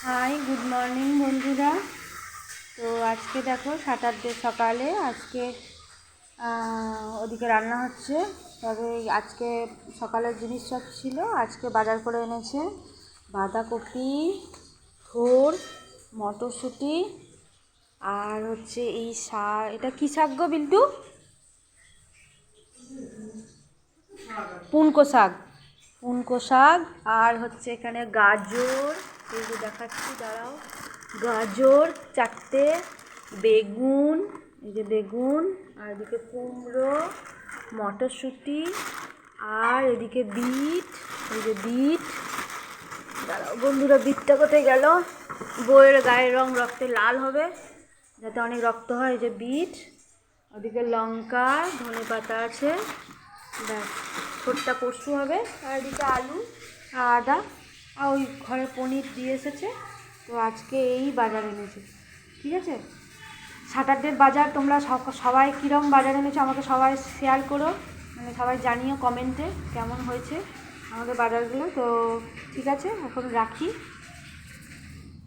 High, good morning বন্ধুরা। তো আজকে দেখো স্যাটারডে সকালে আজকে ওদিকে রান্না হচ্ছে। তবে আজকে সকালের জিনিস সব ছিল, আজকে বাজার করে এনেছে বাঁধাকপি, থোর, মটরশুঁটি আর হচ্ছে এই শাক। এটা কী শাক গো বিল্টু? পুনকো শাক। পুনকো শাক আর হচ্ছে এখানে গাজর, এই যে দেখাচ্ছি দাঁড়াও, গাজর চারটে, বেগুন, এই যে বেগুন, আর এদিকে কুমড়ো, মটরশুঁটি আর এদিকে বিট, এই যে বিট। দাঁড়াও বন্ধুরা, বিটটা কোথায় গেল? বইয়ের গায়ের রং রক্তে লাল হবে, যাতে অনেক রক্ত হয়। এই যে বিট, ওদিকে লঙ্কা, ধনেপাতা আছে, ব্যাস। ছোটটা পরশু হবে। আর এদিকে আলু আর আদা, আর ওই ঘরে পনির দিয়ে এসেছে। তো আজকে এই বাজার এনেছে, ঠিক আছে। স্যাটারডের বাজার তোমরা সবাই কীরকম বাজার এনেছো আমাকে সবাই শেয়ার করো, মানে সবাই জানিও কমেন্টে কেমন হয়েছে আমাদের বাজারগুলো। তো ঠিক আছে, এখন রাখি।